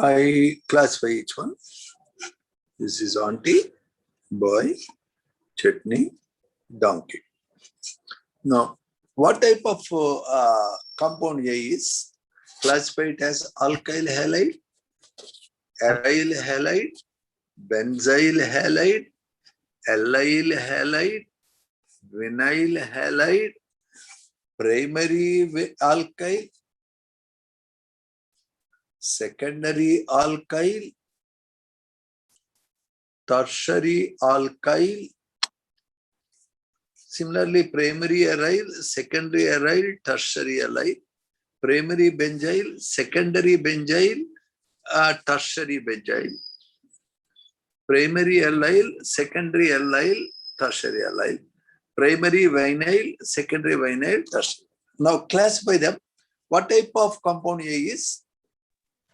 I classify each one. This is auntie, boy, chutney, donkey. Now, what type of compound A is classified as alkyl halide, aryl halide, benzyl halide, allyl halide, vinyl halide, primary alkyl, secondary alkyl, tertiary alkyl. Similarly, primary aryl, secondary aryl, tertiary aryl, primary benzyl, secondary benzyl, tertiary benzyl, primary allyl, secondary allyl, tertiary allyl, primary vinyl, secondary vinyl, tertiary. Now classify them. What type of compound A is?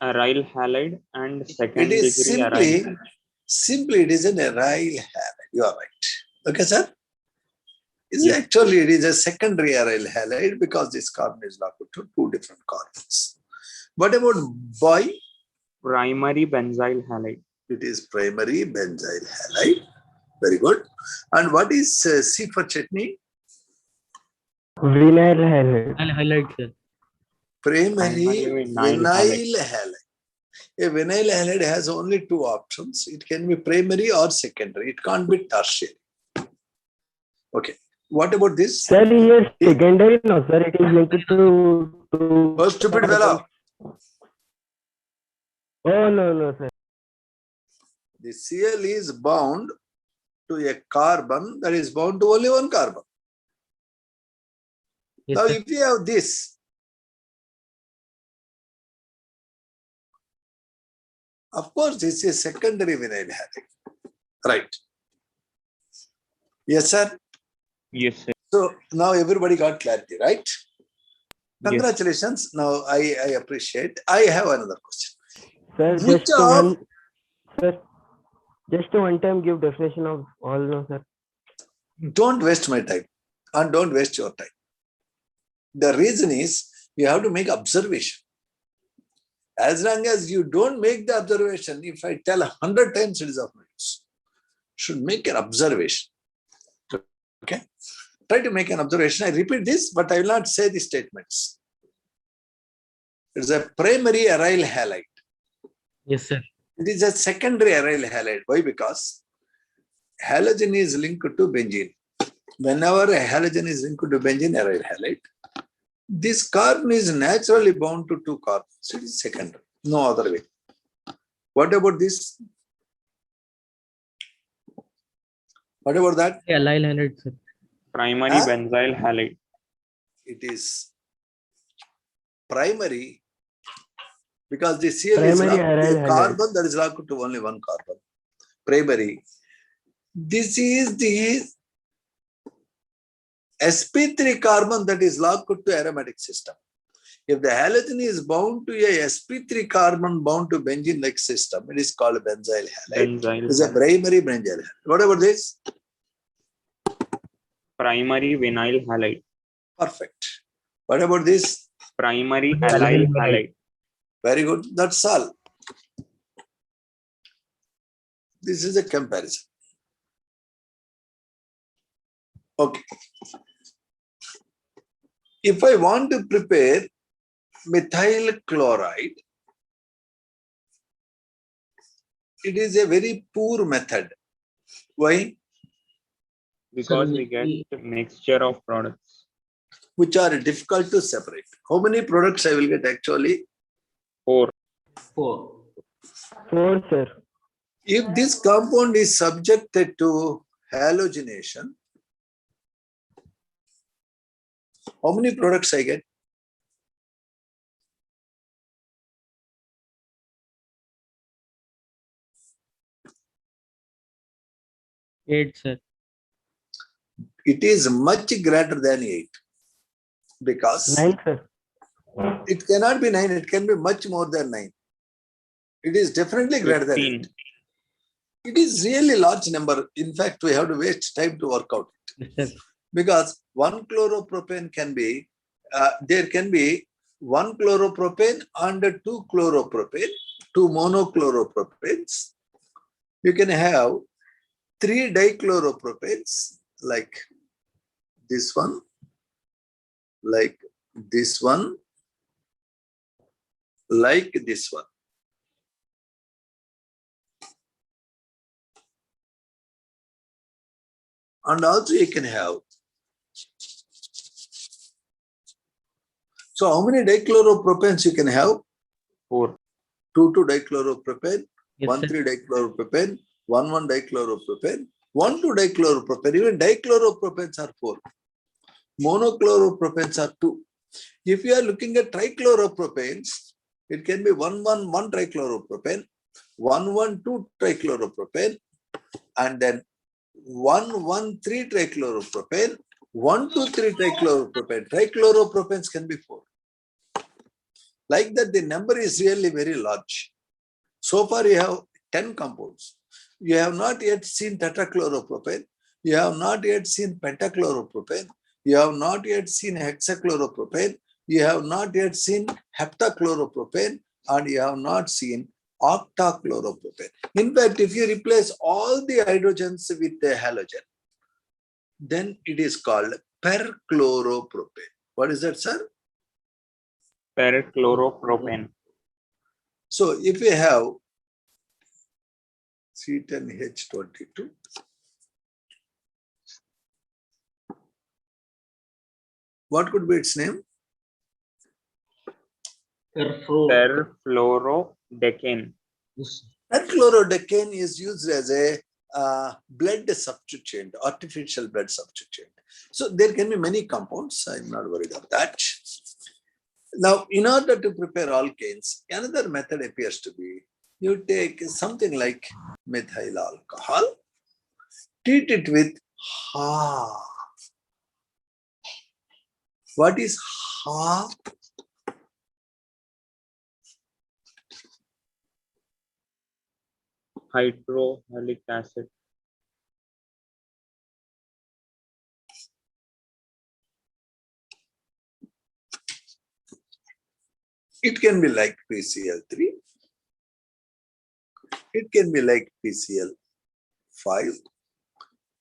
Aryl halide and second It is degree aryl halide. simply it is an aryl halide. You are right. Okay, sir? Yes. Actually, it is a secondary aryl halide because this carbon is locked to two different carbons. What about boy? Primary benzyl halide. It is primary benzyl halide. Very good. And what is C for chutney? Vinyl halide, sir. Primary vinyl vinyl halide. A vinyl halide has only two options. It can be primary or secondary. It can't be tertiary. Okay. What about this? Sir, yes, secondary, no, sir. It is linked to Oh, stupid fellow. Oh, no, sir. The Cl is bound to a carbon that is bound to only one carbon. Yes, now, sir. if you have this, of course, this is secondary vinyl halide. Right. Yes, sir? Yes, sir. So, now everybody got clarity, right? Congratulations. Yes. Now, I appreciate. I have another question. Sir, just one time give definition of all, no, sir. Don't waste my time and don't waste your time. The reason is you have to make observation. As long as you don't make the observation, if I tell 100 times, it is of no use. Should make an observation. Okay? Try to make an observation. I repeat this, but I will not say the statements. It is a primary aryl halide. Yes, sir. It is a secondary aryl halide. Why? Because halogen is linked to benzene. Whenever a halogen is linked to benzene, aryl halide, this carbon is naturally bound to two carbons. It is secondary. No other way. What about this? What about that? Allyl halide, sir. Primary benzyl halide. It is primary because the Cl is locked to a carbon that is locked to only one carbon. Primary. This is the sp3 carbon that is locked to aromatic system. If the halogen is bound to a sp3 carbon bound to benzene-like system, it is called benzyl halide. It is a primary benzyl halide. What about this? Primary vinyl halide. Perfect. What about this? Primary allyl halide. Very good. That's all. This is a comparison. Okay. If I want to prepare methyl chloride, it is a very poor method. Why? Because we get a mixture of products which are difficult to separate. How many products I will get actually? 4. 4, sir. If this compound is subjected to halogenation, how many products I get? Eight, sir. It is much greater than 8 because 9, sir. it cannot be 9, it can be much more than 9. It is definitely greater 15. than 8. It is really large number. In fact, we have to waste time to work out it. Yes, sir. Because 1 chloropropane can be, there can be 1 chloropropane and 2 chloropropane. 2 monochloropropanes. You can have 3 dichlooropropanes like this one, like this one, like this one. And also you can have. So how many dichlooropropanes you can have? 4. 2 dichloropropane, Yes, 1 sir. 3 dichloropropane, 1 dichloropropane, 1 2 dichloropropane. Even dichlooropropanes are 4. Monochlooropropanes are 2. If you are looking at trichlooropropanes, it can be 1 1 1 trichloropropane, 1 1 2 trichloropropane, and then 1 1 3 trichloropropane, 1 2 3 trichloropropane. Trichlooropropanes can be 4. Like that, the number is really very large. So far, you have 10 compounds. You have not yet seen tetrachloropropane. You have not yet seen pentachloropropane. You have not yet seen hexachloropropane. You have not yet seen heptachloropropane. And you have not seen octachloropropane. In fact, if you replace all the hydrogens with a halogen, then it is called perchloropropane. What is that, sir? Perchloropropane. So if we have C10H22, what could be its name? Perfluorodecane. Perchlorodecane is used as a blood substituent, artificial blood substituent. So there can be many compounds. I'm not worried about that. Now, in order to prepare alkanes, another method appears to be you take something like methyl alcohol, treat it with Ha. What is Ha? Hydrohalic acid. It can be like PCl3. It can be like PCl5.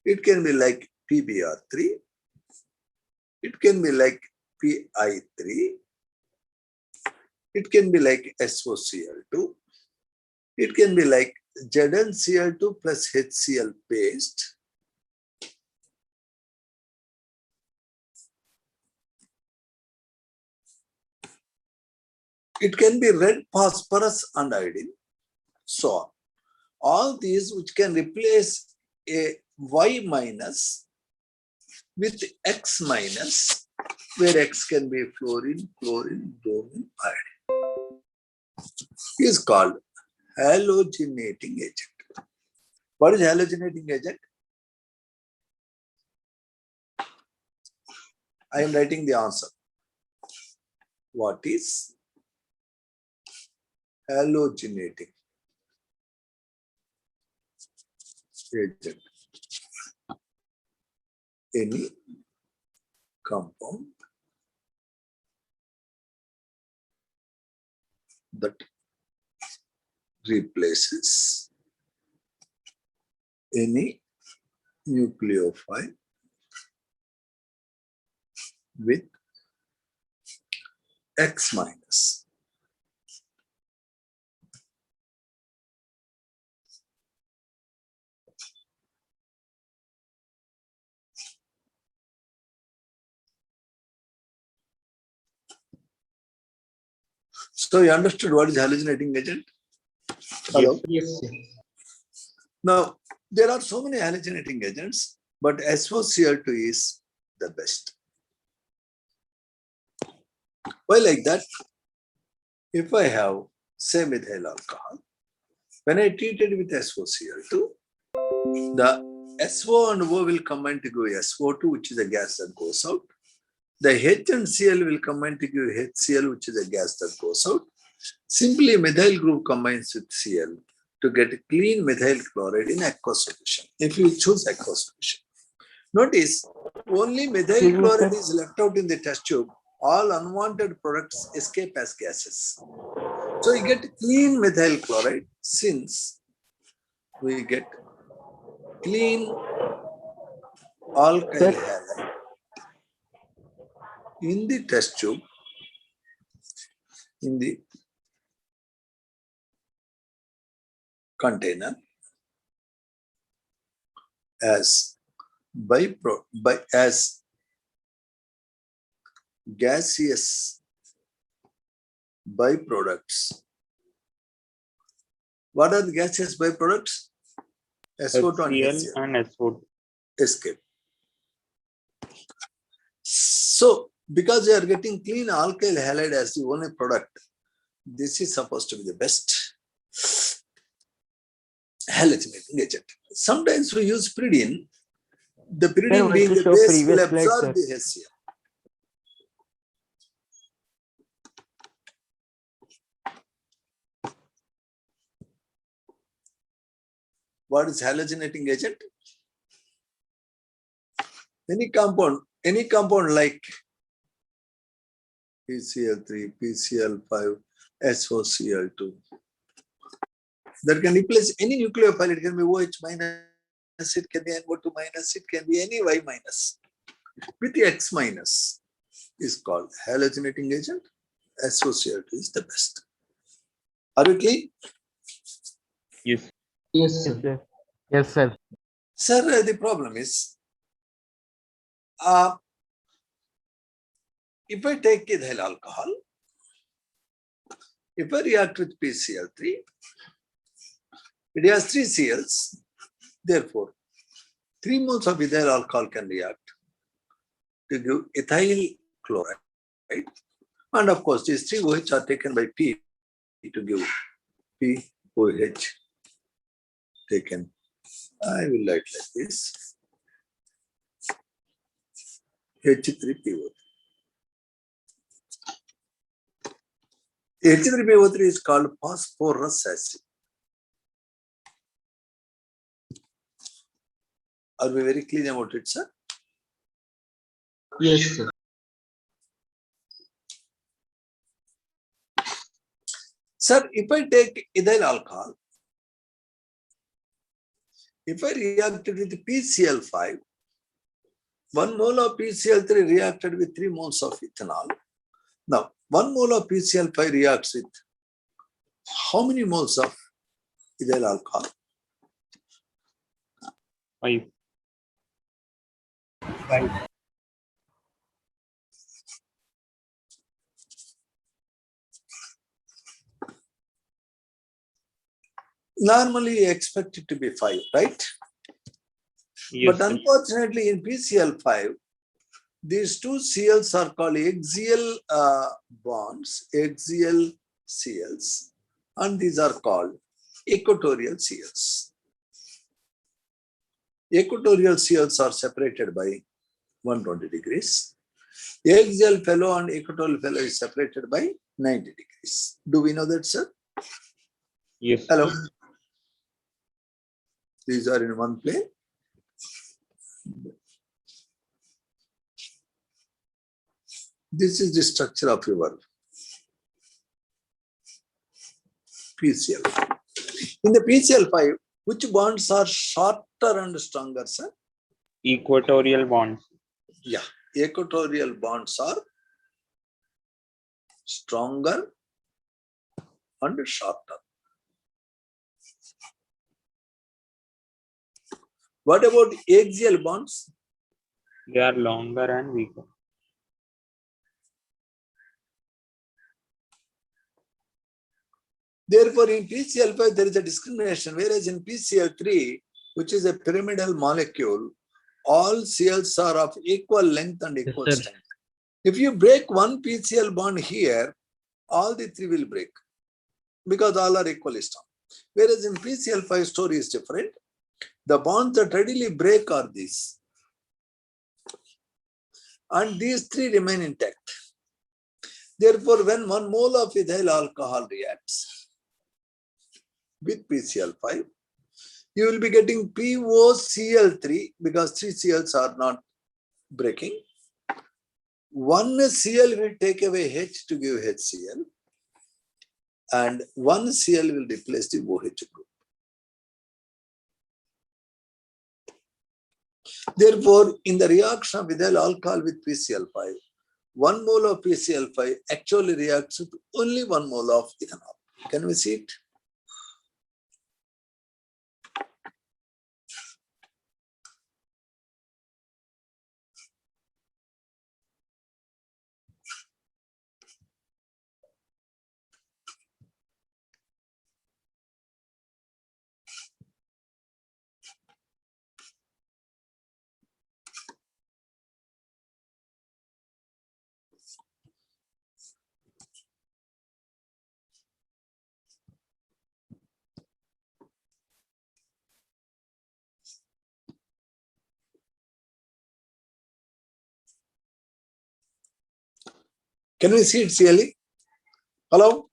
It can be like PBr3. It can be like PI3. It can be like SOCl2. It can be like ZnCl2 plus HCl paste. It can be red phosphorus and iodine. So all these which can replace a Y minus with X minus, where X can be fluorine, chlorine, bromine, iodine, is called halogenating agent. What is halogenating agent? I am writing the answer. What is halogenating agent? Any compound that replaces any nucleophile with X minus. So you understood what is halogenating agent? Hello? Yes, sir. Now, there are so many halogenating agents, but SOCl2 is the best. Why like that? If I have, say, methyl alcohol, when I treat it with SOCl2, the SO and O will combine to give SO2, which is a gas that goes out. The H and Cl will combine to give HCl, which is a gas that goes out. Simply methyl group combines with Cl to get a clean methyl chloride in aqueous solution, if you choose aqueous solution. Notice, only methyl chloride is left out in the test tube. All unwanted products escape as gases. So you get clean methyl chloride since we get clean alkyl halide in the test tube, in the container as as gaseous byproducts. What are the gaseous byproducts? SO2 and HCl HCl. and SO2. Escape. So, because you are getting clean alkyl halide as the only product, this is supposed to be the best halogenating agent. Sometimes we use pyridine. The pyridine being the base will absorb the HCl. What is halogenating agent? Any compound like PCl3, PCl5, SOCl2 that can replace any nucleophile. It can be OH minus, it can be NO2 minus, it can be any Y minus with the X minus is called halogenating agent. SOCl2 is the best. Are you clear? Yes. Yes, sir. Yes, sir. Sir, the problem is, if I take ethyl alcohol, if I react with PCl3, it has 3 Cls. Therefore, 3 moles of ethyl alcohol can react to give ethyl chloride. Right? And of course, these 3 OH are taken by P to give POH taken. I will write like this. H3PO3. H3PO3 is called phosphorus acid. Are we very clear about it, sir? Yes, sir. Sir, if I take ethyl alcohol, if I reacted with PCl5, 1 mole of PCl3 reacted with 3 moles of ethanol. Now, 1 mole of PCl5 reacts with how many moles of ethyl alcohol? 5. Normally, you expect it to be 5, right? Yes, But unfortunately, in PCl5, these 2 Cls are called axial bonds, axial Cls, and these are called equatorial Cls. Equatorial Cls are separated by 120 degrees. Axial fellow and equatorial fellow is separated by 90 degrees. Do we know that, sir? Yes. Hello. These are in one plane. This is the structure of your PCl. In the PCl5, which bonds are shorter and stronger, sir? Equatorial bonds. Yeah, equatorial bonds are stronger and shorter. What about axial bonds? They are longer and weaker. Therefore, in PCl5, there is a discrimination, whereas in PCl3, which is a pyramidal molecule, all Cls are of equal length and equal strength. If you break one PCl bond here, all the 3 will break because all are equally strong. Whereas in PCl5, story is different. The bonds that readily break are these. And these 3 remain intact. Therefore, when 1 mole of ethyl alcohol reacts with PCl5, you will be getting POCl3 because 3 Cls are not breaking. 1 Cl will take away H to give HCl. and one Cl will replace the OH group. Therefore, in the reaction of ethyl alcohol with PCl5, 1 mole of PCl5 actually reacts with only 1 mole of ethanol. Can we see it? Can we see it clearly? Hello?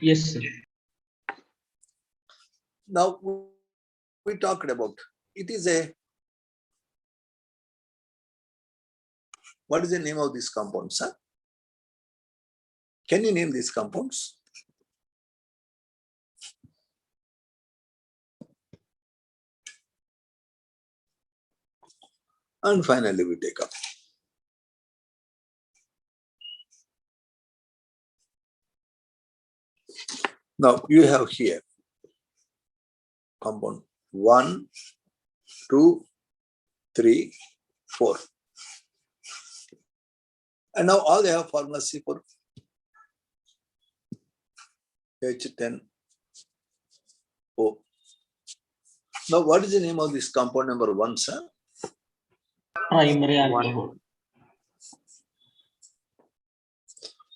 Yes, sir. Now, we talked about, it is a, what is the name of this compound, sir? Can you name these compounds? And finally, we take up. Now, you have here compound 1, 2, 3, 4. And now all they have formula C4. H10O. Now, what is the name of this compound number 1, sir? Primary alcohol.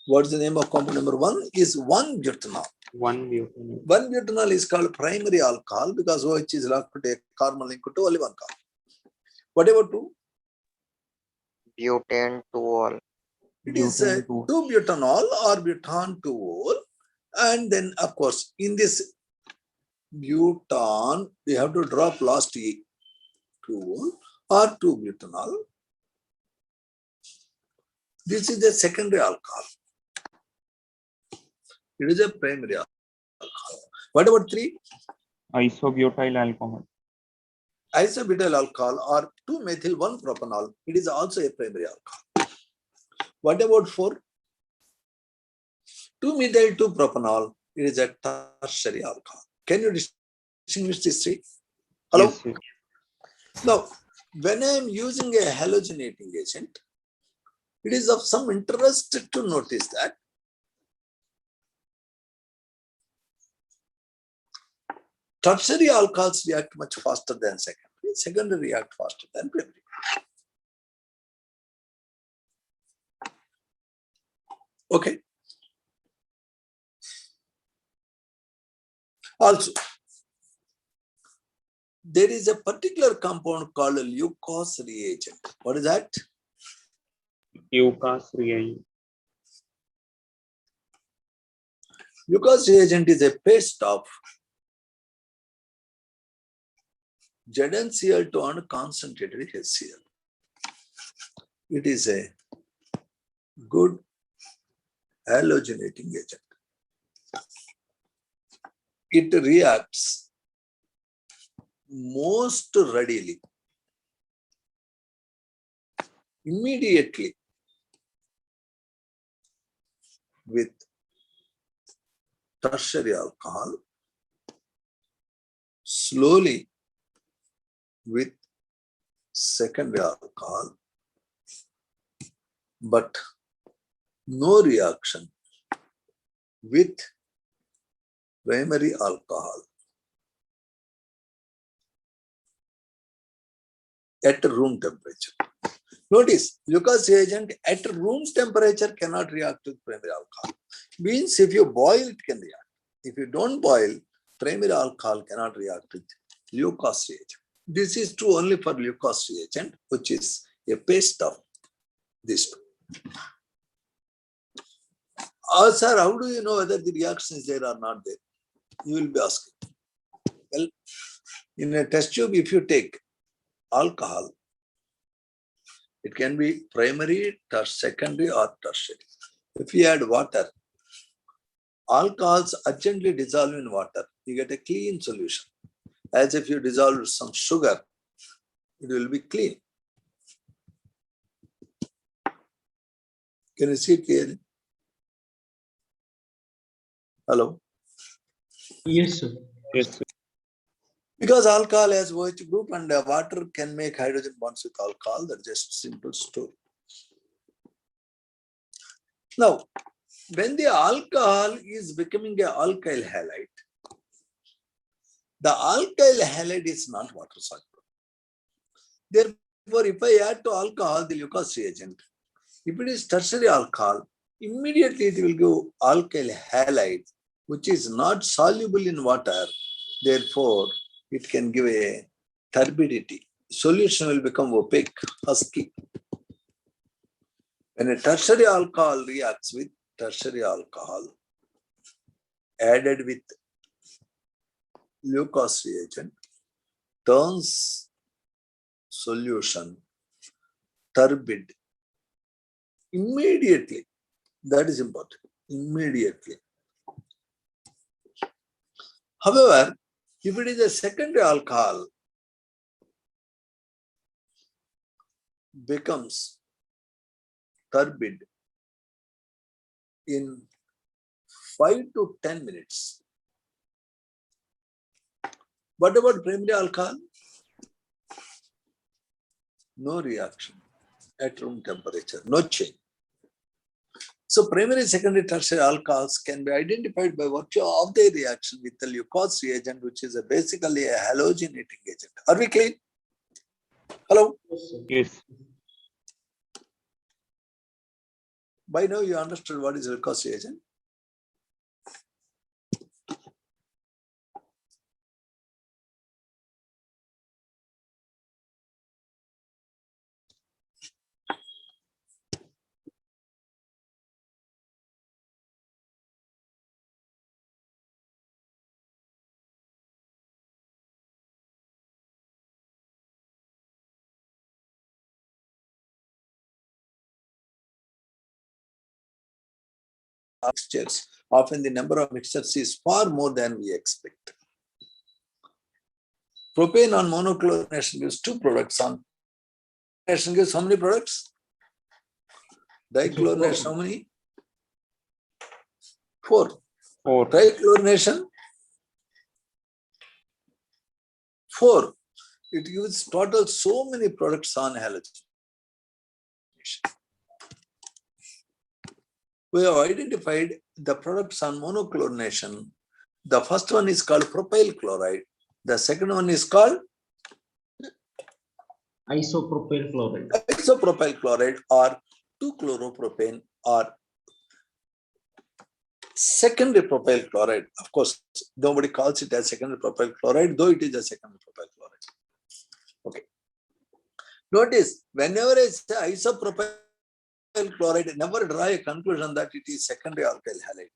What is the name of compound number 1? Is 1-butanol. 1-butanol. 1-butanol is called primary alcohol because OH is locked to take carbon link to only one carbon. What about 2? Butane 2-ol. It is 2-butanol or butan 2-ol. And then, of course, in this butan, we have to drop last E, 2-ol or 2-butanol. This is the secondary alcohol. It is a primary alcohol. What about 3? Isobutyl alcohol. Isobutyl alcohol or 2-methyl-1-propanol. It is also a primary alcohol. What about 4? 2-methyl-2-propanol. It is a tertiary alcohol. Can you distinguish these 3? Hello? Yes, sir. Now, when I am using a halogenating agent, it is of some interest to notice that tertiary alcohols react much faster than secondary. Secondary react faster than primary. Okay. Also, there is a particular compound called a Lucas reagent. What is that? Lucas reagent. Lucas reagent is a paste of ZnCl2 and concentrated HCl. It is a good halogenating agent. It reacts most readily, immediately with tertiary alcohol, slowly with secondary alcohol, but no reaction with primary alcohol at room temperature. Notice, Lucas reagent at room temperature cannot react with primary alcohol. Means if you boil, it can react. If you don't boil, primary alcohol cannot react with Lucas reagent. This is true only for Lucas reagent, which is a paste of these two. Sir, how do you know whether the reaction is there or not there? You will be asking. Well, in a test tube, if you take alcohol, it can be primary, secondary, or tertiary. If you add water, alcohols urgently dissolve in water. You get a clean solution. As if you dissolve some sugar, it will be clean. Can you see it clearly? Hello? Yes, sir. Yes, sir. Because alcohol has OH group and water can make hydrogen bonds with alcohol. That's just simple story. Now, when the alcohol is becoming an alkyl halide, the alkyl halide is not water soluble. Therefore, if I add to alcohol the Lucas reagent, if it is tertiary alcohol, immediately it will give alkyl halide, which is not soluble in water. Therefore, it can give a turbidity. Solution will become opaque, husky. When a tertiary alcohol reacts with tertiary alcohol added with Lucas reagent, turns solution turbid immediately. That is important. Immediately. However, if it is a secondary alcohol, becomes turbid in 5 to 10 minutes. What about primary alcohol? No reaction at room temperature, no change. So primary, secondary, tertiary alcohols can be identified by virtue of their reaction with the Lucas reagent, which is basically a halogenating agent. Are we clear? Hello? Yes, sir. Yes. By now you understood what is Lucas reagent? Mixtures. Often the number of mixtures is far more than we expect. Propane on monochlorination gives 2 products. On chlorination gives how many products? Dichlorination how many? 4. 4. Trichlorination? 4. It gives total so many products on halogen. We have identified the products on monochlorination. The first one is called propyl chloride. The second one is called Isopropyl chloride. isopropyl chloride or 2-chloropropane or secondary propyl chloride. Of course, nobody calls it as secondary propyl chloride, though it is a secondary propyl chloride. Okay. Notice, whenever I say isopropyl chloride, never draw a conclusion that it is secondary alkyl halide.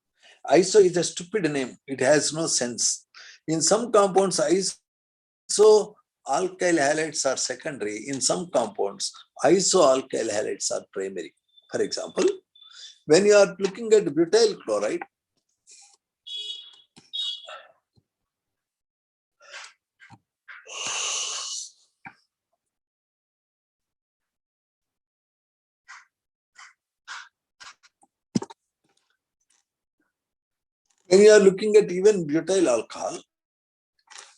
Iso is a stupid name. It has no sense. In some compounds, iso alkyl halides are secondary. In some compounds, isoalkyl halides are primary. For example, when you are looking at butyl chloride, when you are looking at even butyl alcohol,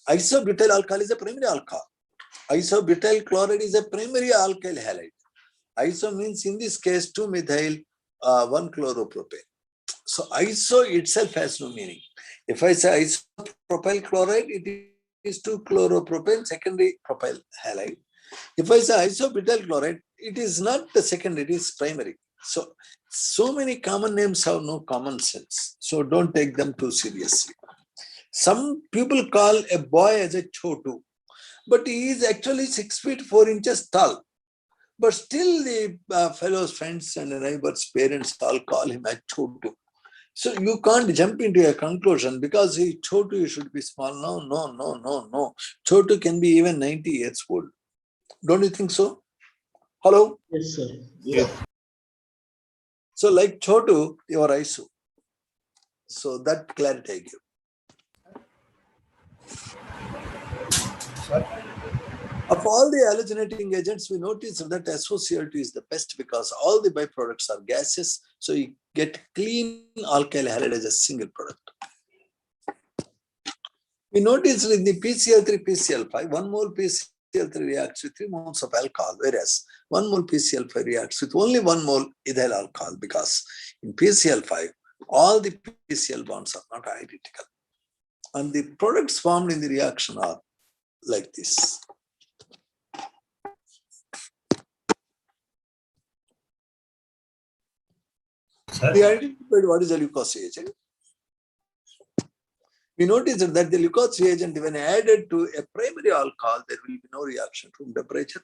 isobutyl alcohol is a primary alcohol. Isobutyl chloride is a primary alkyl halide. Iso means in this case 2-methyl 1-chloropropane. So iso itself has no meaning. If I say isopropyl chloride, it is 2-chloropropane, secondary propyl halide. If I say isobutyl chloride, it is not the secondary, it is primary. So many common names have no common sense. So don't take them too seriously. Some people call a boy as a chotu, but he is actually 6 feet 4 inches tall. But still the fellows, friends and neighbors, parents all call him a chotu. So you can't jump into a conclusion because he chotu, you should be small. No. Chotu can be even 90 years old. Don't you think so? Hello? Yes, sir. Yes. So like chotu, you are iso. So that clarity I give. Of all the halogenating agents, we notice that SOCl2 is the best because all the byproducts are gases. So you get clean alkyl halide as a single product. We notice in the PCl3, PCl5, 1 mole PCl3 reacts with 3 moles of alcohol, whereas 1 mole PCl5 reacts with only 1 mole ethyl alcohol because in PCl5, all the PCl bonds are not identical. And the products formed in the reaction are like this. We identified what is a Lucas reagent. We noticed that the Lucas reagent, when added to a primary alcohol, there will be no reaction room temperature.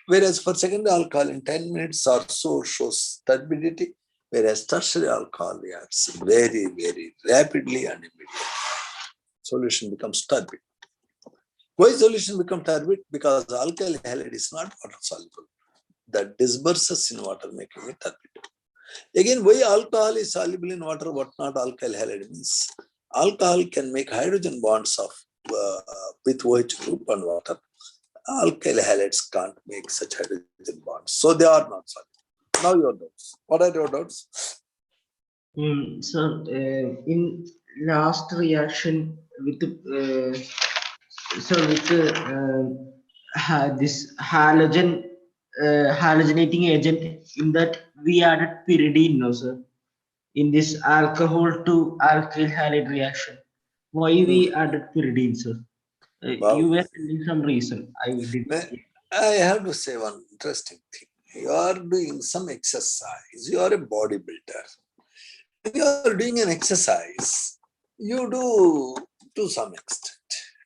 Whereas for secondary alcohol in 10 minutes or so shows turbidity, whereas tertiary alcohol reacts very, very rapidly and immediately. Solution becomes turbid. Why solution becomes turbid? Because alkyl halide is not water soluble. That disperses in water, making it turbid. Again, why alcohol is soluble in water, what not alkyl halide means? Alcohol can make hydrogen bonds of with OH group and water. Alkyl halides can't make such hydrogen bonds. So they are not soluble. Now your doubts. What are your doubts? Sir, in last reaction with this halogenating agent, in that we added pyridine, no sir, in this alcohol to alkyl halide reaction. Why we added pyridine, sir? Wow. You were telling some reason. I did. I have to say one interesting thing. You are doing some exercise. You are a bodybuilder. When you are doing an exercise, you do to some extent.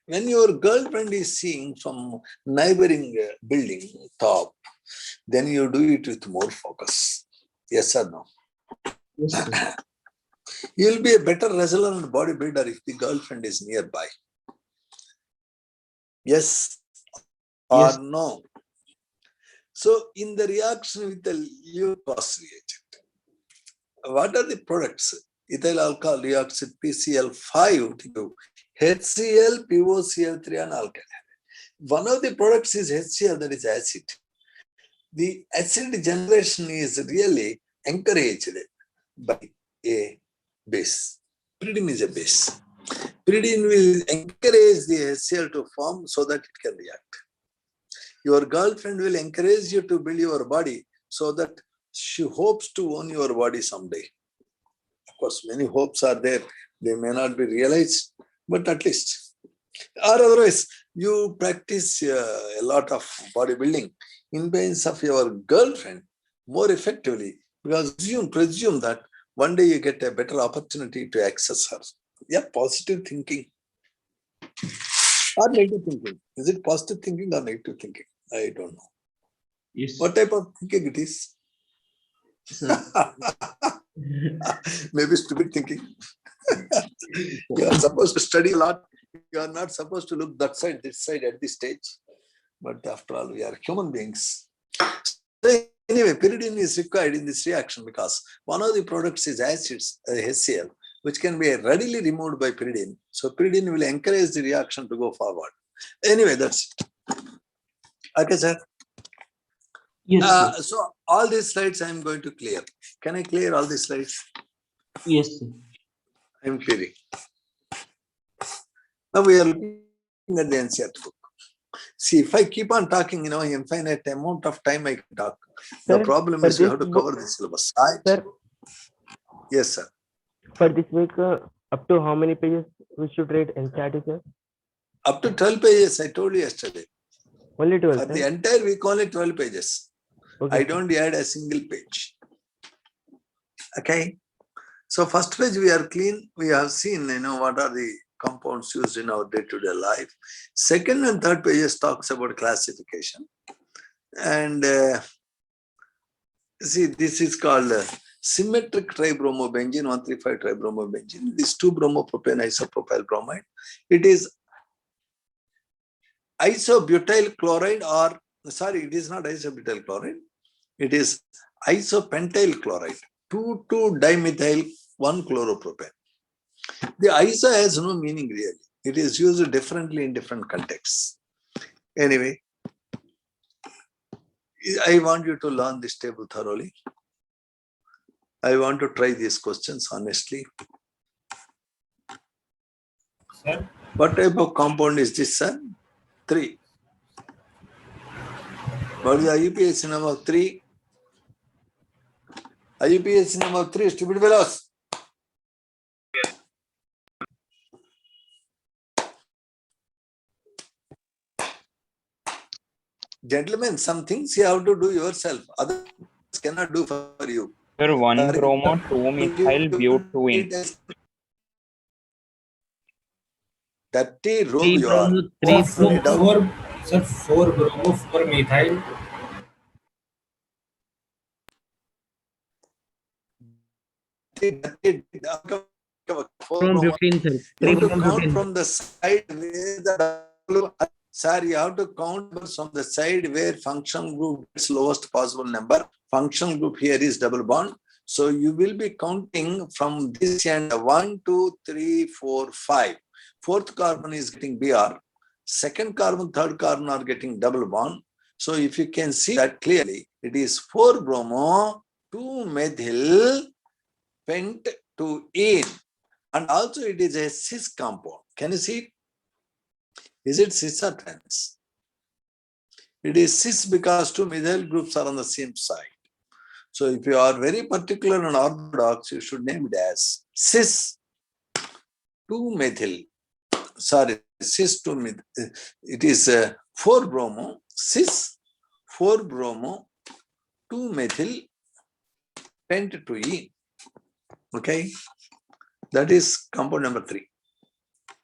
When your girlfriend is seeing from neighboring building top, then you do it with more focus. Yes or no? Yes, sir. You will be a better wrestler and bodybuilder if the girlfriend is nearby. Yes or Yes. no? So in the reaction with the Lucas reagent, what are the products? Ethyl alcohol reacts with PCl5 to give HCl, POCl3 and alkyl halide. One of the products is HCl, that is acid. The acid generation is really encouraged by a base. Pyridine is a base. Pyridine will encourage the HCl to form so that it can react. Your girlfriend will encourage you to build your body so that she hopes to own your body someday. Of course, many hopes are there. They may not be realized, but at least. Or otherwise, you practice a lot of bodybuilding in presence of your girlfriend more effectively because presume that one day you get a better opportunity to access her. Yeah, positive thinking. Or negative thinking. Is it positive thinking or negative thinking? I don't know. Yes. What type of thinking it is? Sir. Maybe stupid thinking. You are supposed to study a lot. You are not supposed to look that side, this side at this stage. But after all, we are human beings. So anyway, pyridine is required in this reaction because one of the products is acids, HCl, which can be readily removed by pyridine. So pyridine will encourage the reaction to go forward. Anyway, that's it. Okay, sir. Yes, sir. So all these slides I am going to clear. Can I clear all these slides? Yes, sir. I am clearing. Now we are looking at the NCERT book. See, if I keep on talking, infinite amount of time I can talk. The Sir, problem for is we this have to book- cover the syllabus. Right? Sir, Yes, sir. for this week, up to how many pages we should read NCERT, sir? Up to 12 pages, I told you yesterday. Only 12, For the sir? entire week, only 12 pages. Okay, I sir. don't add a single page. Okay. So first page we are clean. We have seen, what are the compounds used in our day-to-day life. Second and third pages talks about classification. And see, this is called symmetric tribromobenzene, 135 tribromobenzene. This 2-bromopropane isopropyl bromide. It is isobutyl chloride or, sorry, it is not isobutyl chloride. It is isopentyl chloride, 2,2-dimethyl 1-chloropropane. The ISA has no meaning really. It is used differently in different contexts. Anyway, I want you to learn this table thoroughly. I want to try these questions honestly. Sir, What type of compound is this, sir? 3. What is the IUPAC number 3? IUPAC number 3, stupid fellows. Gentlemen, some things you have to do yourself. Others cannot do for you. Sir, 1 Sorry. bromo, 2 methyl butene. Dirty rogue 3 you are. bromo, 3 sir, bromo. sir, 4 bromo, 4 methyl. From 15, sir. 3 You have to from count 15. from the side where the sir, you have to count from the side where functional group is lowest possible number. Functional group here is double bond. So you will be counting from this end 1, 2, 3, 4, 5. Fourth carbon is getting Br. Second carbon, third carbon are getting double bond. So if you can see that clearly, it is 4 bromo, 2 methyl, pent to ene. And also it is a cis compound. Can you see it? Is it cis or trans? It is cis because 2 methyl groups are on the same side. So if you are very particular and orthodox, you should name it as cis 2 methyl. Sorry, cis 2 methyl. It is 4 bromo, cis 4 bromo, 2 methyl, pent to ene. Okay, that is compound number 3.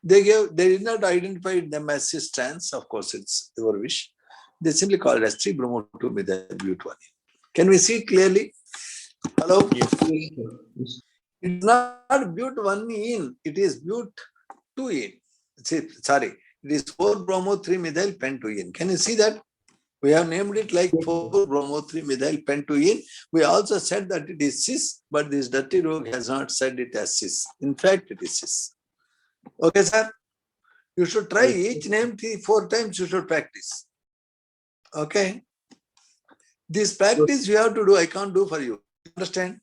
They did not identify them as cis trans. Of course, it's your wish. They simply call it as 3 bromo 2 methyl butene. Can we see it clearly? Hello? Yes. It's not but 1 ene, it is but 2 ene. Sorry, it is 4 bromo 3 methyl pentoene. Can you see that? We have named it like 4 bromo 3 methyl pentoene. We also said that it is cis, but this dirty rogue has not said it as cis. In fact, it is cis. Okay, sir? You should try each name 3-4 times. You should practice. Okay? This practice you have to do. I can't do for you. Understand?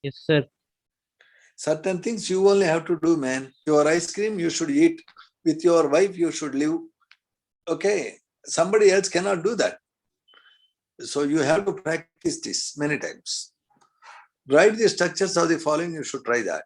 Yes, sir. Certain things you only have to do, man. Your ice cream, you should eat. With your wife, you should live. Okay. Somebody else cannot do that. So you have to practice this many times. Write the structures of the following, you should try that.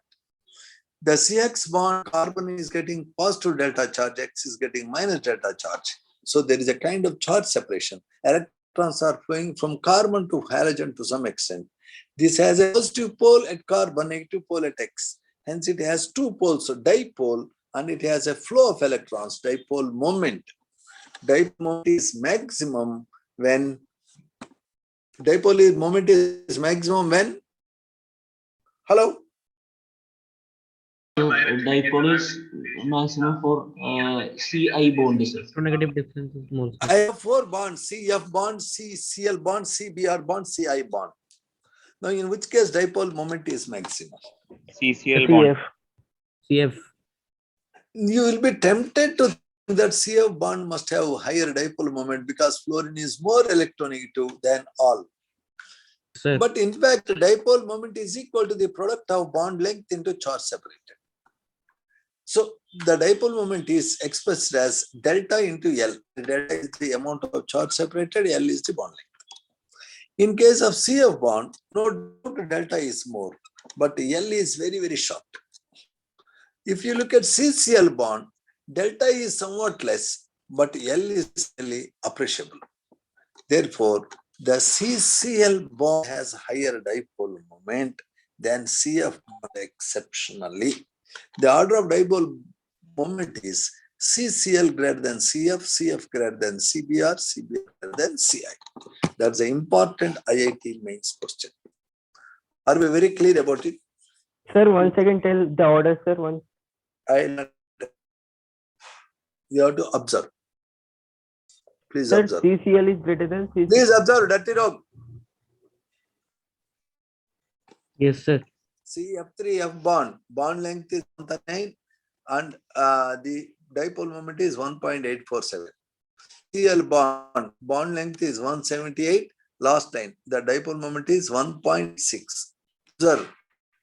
The CX bond, carbon is getting positive delta charge, X is getting minus delta charge. So there is a kind of charge separation. Electrons are flowing from carbon to halogen to some extent. This has a positive pole at carbon, negative pole at X. Hence it has 2 poles, so dipole, and it has a flow of electrons, dipole moment. Dipole moment is maximum when dipole moment is maximum when? Hello? So dipole is maximum for Ci bond, sir. So negative difference is more. I have 4 bonds, CF bond, CCl bond, CBr bond, Ci bond. Now in which case dipole moment is maximum? CCl bond. CF. You will be tempted to think that CF bond must have higher dipole moment because fluorine is more electronegative than all. Sir. But in fact, dipole moment is equal to the product of bond length into charge separated. So the dipole moment is expressed as delta into L. Delta is the amount of charge separated, L is the bond length. In case of CF bond, no doubt delta is more, but L is very, very short. If you look at CCl bond, delta is somewhat less, but L is really appreciable. Therefore, the CCl bond has higher dipole moment than CF bond exceptionally. The order of dipole moment is CCl greater than CF, CF greater than CBr, CBr greater than Ci. That's an important IIT mains question. Are we very clear about it? Sir, once again tell the order, sir. Once. You have to observe. Please Sir, observe. CCl is greater than CC. Please observe, dirty rogue. Yes, sir. CF3 F bond length is 139 and the dipole moment is 1.847. Cl bond length is 178. Last line, the dipole moment is 1.6. Observe.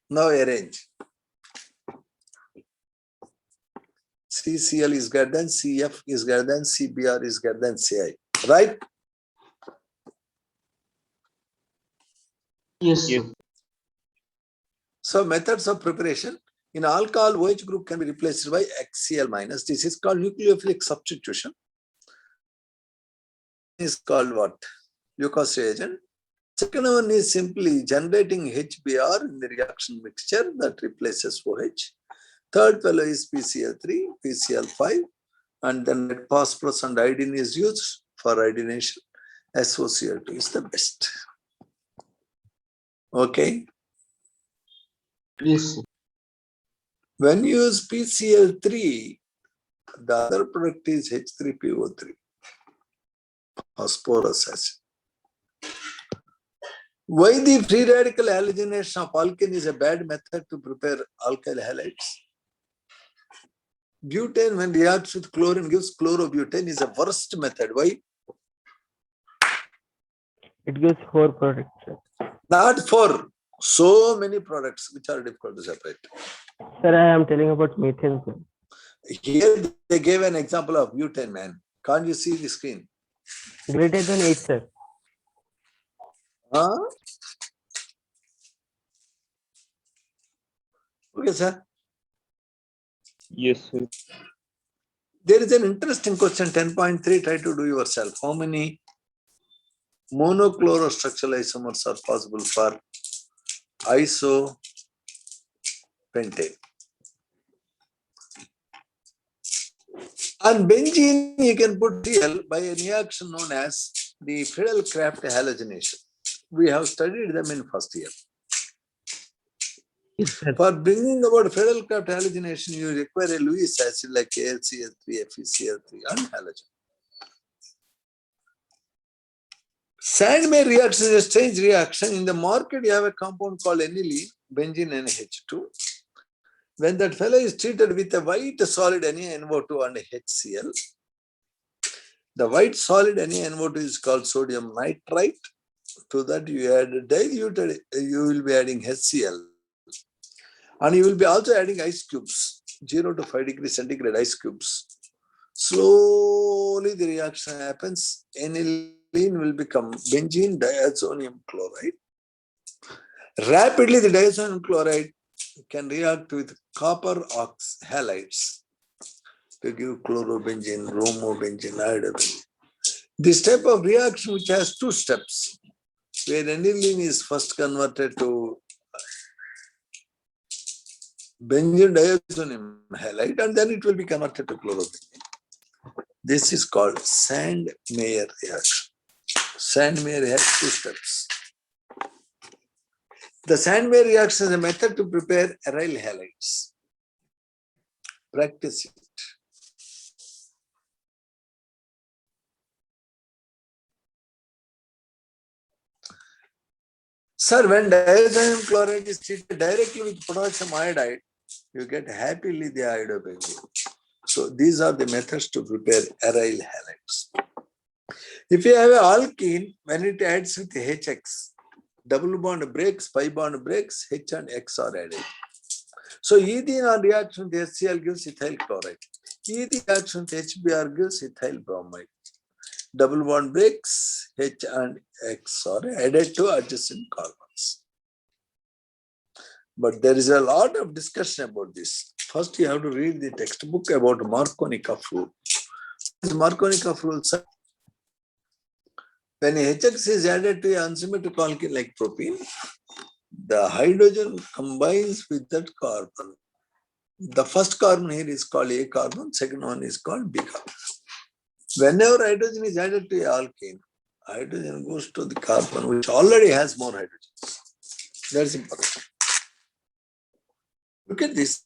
Now arrange. CCl is greater than CF is greater than CBr is greater than CI. Right? Yes. Yes. So methods of preparation. In alcohol, OH group can be replaced by HCl minus. This is called nucleophilic substitution. Is called what? Lucas reagent. Second one is simply generating HBr in the reaction mixture that replaces OH. Third fellow is PCl3, PCl5, and then phosphorus and iodine is used for iodination. SOCl2 is the best. Okay. Yes. When you use PCl3, the other product is H3PO3, phosphorus acid. Why the free radical halogenation of alkane is a bad method to prepare alkyl halides? Butane, when reacts with chlorine, gives chlorobutane, is a worst method. Why? It gives 4 products, sir. Not for so many products which are difficult to separate. Sir, I am telling about methane, sir. Here they gave an example of butane, man. Can't you see the screen? Greater than 8, sir. Huh? Okay, sir. Yes, sir. There is an interesting question, 10.3. Try to do yourself. How many monochlorostructural isomers are possible for isopentane? On benzene, you can put Cl by a reaction known as the Friedel-Crafts halogenation. We have studied them in first year. Yes, sir. For bringing about Friedel-Crafts halogenation, you require a Lewis acid like AlCl3, FeCl3, and halogen. Sandmeyer reaction is a strange reaction. In the market, you have a compound called aniline, benzene NH2. When that fellow is treated with a white solid NaNO2 and HCl, the white solid NaNO2 is called sodium nitrite. To that you add diluted, you will be adding HCl. And you will be also adding ice cubes, 0 to 5 degrees centigrade ice cubes. Slowly the reaction happens. Aniline will become benzene diazonium chloride. Rapidly the diazonium chloride can react with copper ox halides to give chlorobenzene, bromobenzene, iodobenzene. This type of reaction, which has 2 steps, where aniline is first converted to benzene diazonium halide and then it will be converted to chlorobenzene. This is called Sandmeyer reaction. Sandmeyer has 2 steps. The Sandmeyer reaction is a method to prepare aryl halides. Practice it. Sir, when diazonium chloride is treated directly with potassium iodide, you get happily the iodobenzene. So these are the methods to prepare aryl halides. If you have an alkene, when it adds with HX, double bond breaks, pi bond breaks, H and X are added. So ethene on reaction with HCl gives ethyl chloride. Ethene reaction with HBr gives ethyl bromide. Double bond breaks, H and X are added to adjacent carbons. But there is a lot of discussion about this. First, you have to read the textbook about Markovnikov rule. This Markovnikov rule says when HX is added to an unsymmetric alkene like propene, the hydrogen combines with that carbon. The first carbon here is called A carbon, second one is called B carbon. Whenever hydrogen is added to an alkene, hydrogen goes to the carbon which already has more hydrogens. That's important. Look at this.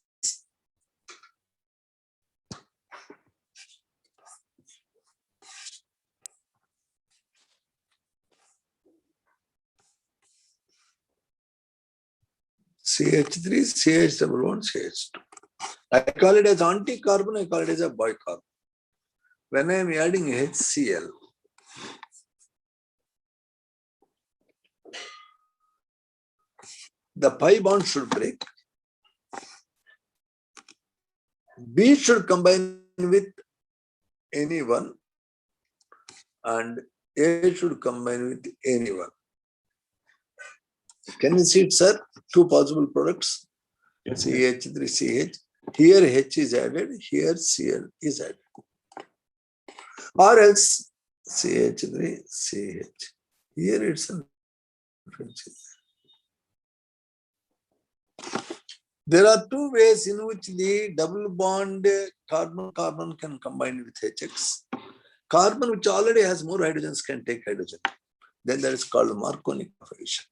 CH3, CH double bond, CH2. I call it as anti-carbon, I call it as a bicarbon. When I am adding HCl, the pi bond should break. B should combine with anyone and A should combine with anyone. Can you see it, sir? Two possible products, CH3CH. Here H is added, here Cl is added. Or else CH3CH. Here it's a There are two ways in which the double bond carbon-carbon can combine with HX. Carbon which already has more hydrogens can take hydrogen. Then that is called Markovnikov addition.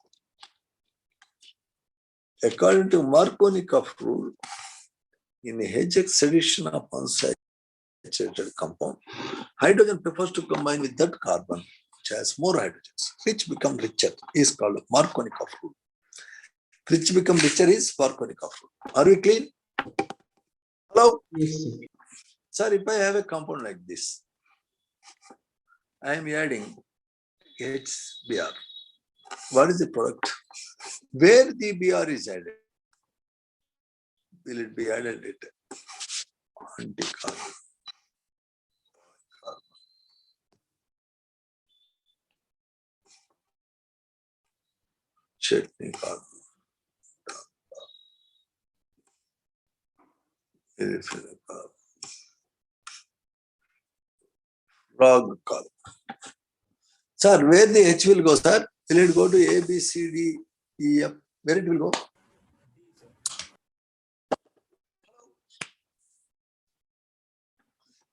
According to Markovnikov rule, in a HX addition of unsaturated compound, hydrogen prefers to combine with that carbon which has more hydrogens, which become richer, is called Markovnikov rule. Which become richer is Markovnikov rule. Are we clear? Hello? Yes, sir. Sir, if I have a compound like this, I am adding HBr. What is the product? Where the Br is added? Will it be added later? Anti-carbon. Chutney carbon. Frog carbon. Sir, where the H will go, sir? Will it go to A, B, C, D, E, F? Where it will go?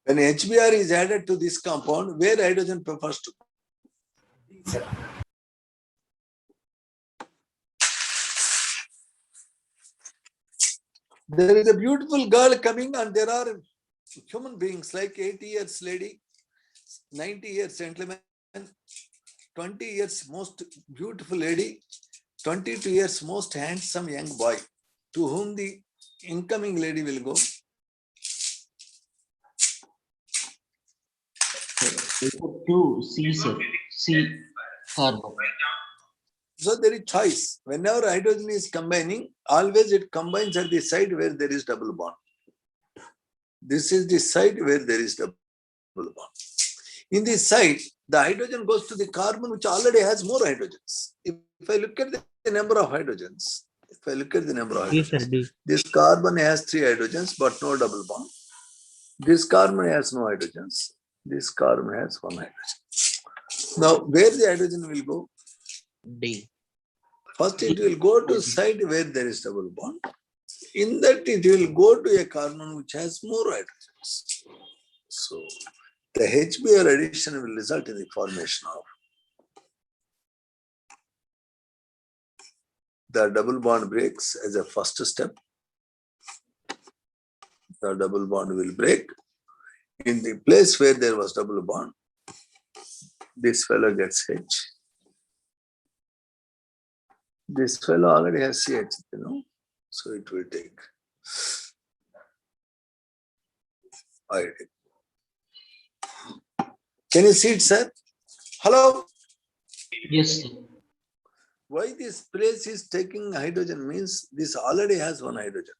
When HBr is added to this compound, where hydrogen prefers to go? There is a beautiful girl coming and there are human beings like 80 years lady, 90 years gentleman, 20 years most beautiful lady, 22 years most handsome young boy, to whom the incoming lady will go. To C, sir. C carbon. So there is choice. Whenever hydrogen is combining, always it combines at the side where there is double bond. This is the side where there is double bond. In this side, the hydrogen goes to the carbon which already has more hydrogens. If I look at the number of hydrogens, Yes, sir, D. this carbon has 3 hydrogens but no double bond. This carbon has no hydrogens. This carbon has 1 hydrogen. Now, where the hydrogen will go? D. First, it will go to side where there is double bond. In that, it will go to a carbon which has more hydrogens. So, the HBr addition will result in the formation of the double bond breaks as a first step. The double bond will break. In the place where there was double bond, this fellow gets H. This fellow already has CH, so it will take iodine. Can you see it, sir? Hello? Yes, sir. Why this place is taking hydrogen means this already has 1 hydrogen.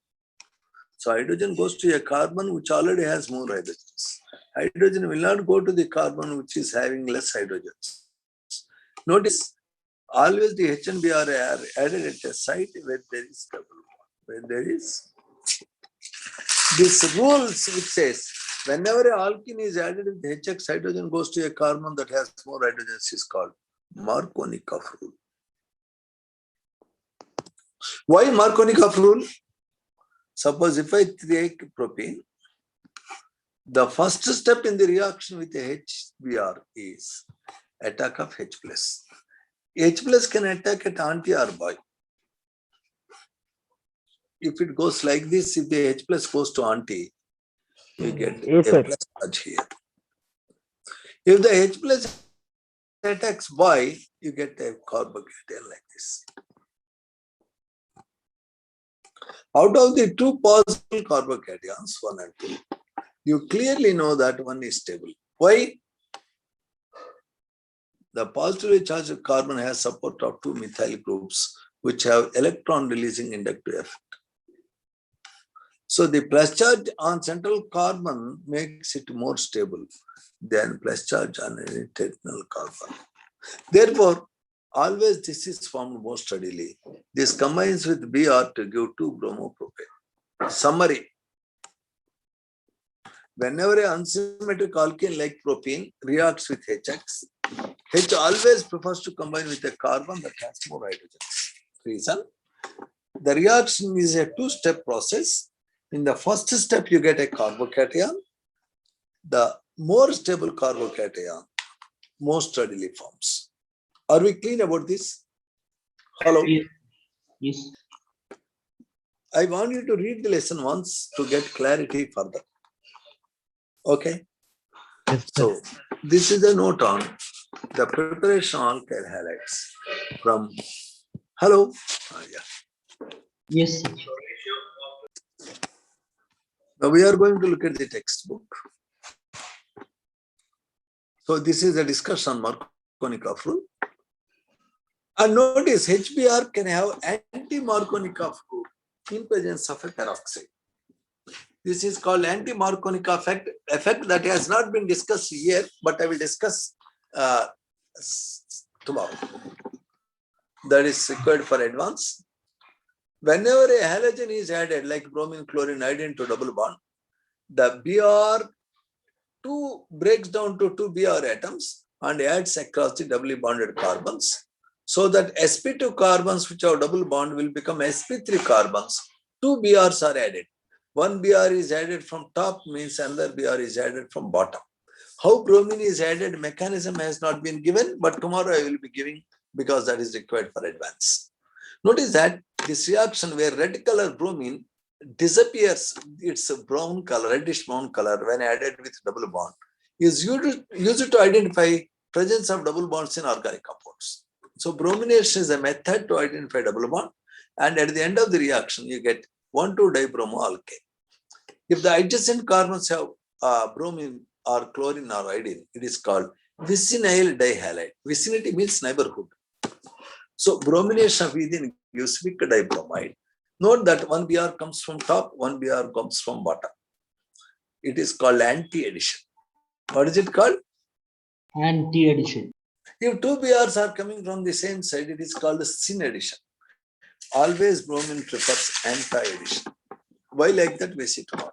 So hydrogen goes to a carbon which already has more hydrogens. Hydrogen will not go to the carbon which is having less hydrogens. Notice, always the H and Br are added at a site where there is double bond, where there is. This rules which says, whenever an alkene is added with HX, hydrogen goes to a carbon that has more hydrogens is called Markovnikov rule. Why Markovnikov rule? Suppose if I take propane, the first step in the reaction with the HBr is attack of H plus. H plus can attack at anti or by. If it goes like this, if the H plus goes to anti, you get Yes, a sir. plus charge here. If the H plus attacks by, you get a carbocation like this. Out of the two possible carbocations, 1 and 2, you clearly know that one is stable. Why? The positively charged carbon has support of two methyl groups which have electron releasing inductive effect. So the plus charge on central carbon makes it more stable than plus charge on any terminal carbon. Therefore, always this is formed more steadily. This combines with Br to give 2-bromopropane. Summary. Whenever an unsymmetric alkane like propene reacts with HX, H always prefers to combine with a carbon that has more hydrogens. Reason? The reaction is a two-step process. In the first step, you get a carbocation. The more stable carbocation more steadily forms. Are we clear about this? Hello? Yes. I want you to read the lesson once to get clarity further. Okay? Yes, sir. So, this is a note on the preparation of alkyl halides from, hello? Yeah. Yes, sir. Now we are going to look at the textbook. So this is a discussion on Markovnikov rule. And notice HBr can have anti-Markovnikov group in presence of a peroxide. This is called anti-Markovnikov effect that has not been discussed here, but I will discuss tomorrow. That is required for advance. Whenever a halogen is added, like bromine, chlorine, iodine to double bond, the Br2 breaks down to 2 Br atoms and adds across the doubly bonded carbons, so that sp2 carbons which have double bond will become sp3 carbons. 2 Brs are added. 1 Br is added from top, means another Br is added from bottom. How bromine is added, mechanism has not been given, but tomorrow I will be giving because that is required for advance. Notice that this reaction where red color bromine disappears, it's a brown color, reddish brown color when added with double bond, is used to identify presence of double bonds in organic compounds. So bromination is a method to identify double bond, and at the end of the reaction you get 1,2-dibromoalkane. If the adjacent carbons have bromine or chlorine or iodine, it is called vicinal dihalide. Vicinity means neighborhood. So bromination within gives weak dibromide. Note that 1 Br comes from top, 1 Br comes from bottom. It is called anti-addition. What is it called? Anti-addition. If 2 Brs are coming from the same side, it is called syn addition. Always bromine prefers anti-addition. Why like that? We see tomorrow.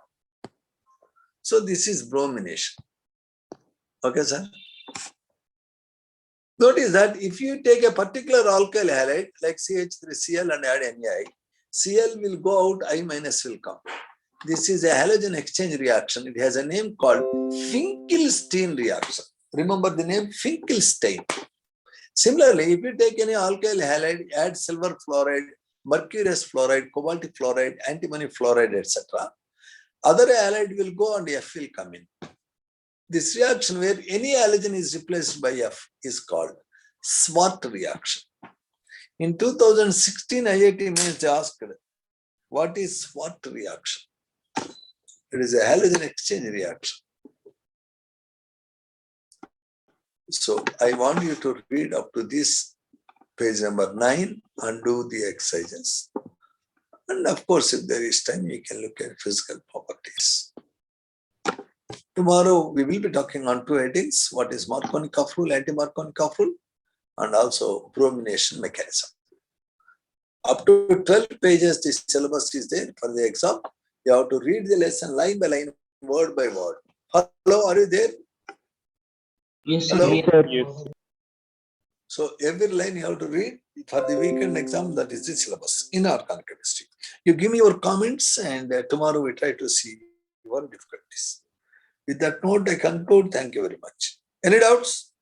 So this is bromination. Okay, sir? Notice that if you take a particular alkyl halide like CH3Cl and add NaI, Cl will go out, I minus will come. This is a halogen exchange reaction. It has a name called Finkelstein reaction. Remember the name Finkelstein. Similarly, if you take any alkyl halide, add silver fluoride, mercurius fluoride, cobalt fluoride, antimony fluoride, etc., other halide will go and F will come in. This reaction where any halogen is replaced by F is called Swart reaction. In 2016, IIT Mains asked, what is Swart reaction? It is a halogen exchange reaction. So I want you to read up to this page number 9 and do the exercises. And of course, if there is time, you can look at physical properties. Tomorrow, we will be talking on 2 headings. What is Markovnikov rule, anti-Markovnikov rule, and also bromination mechanism. Up to 12 pages, the syllabus is there for the exam. You have to read the lesson line by line, word by word. Hello, are you there? Yes, Hello? sir. Yes. So every line you have to read for the weekend exam. That is the syllabus in organic chemistry. You give me your comments, and tomorrow we try to see your difficulties. With that note, I conclude. Thank you very much. Any doubts?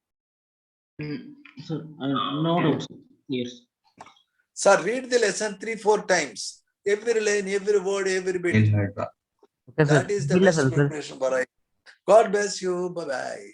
Sir, no doubts. Yes. Sir, read the lesson 3-4 times. Every line, every word, every bit. Okay, sir. That is the Good best lesson, sir. preparation for I. God bless you. Bye-bye.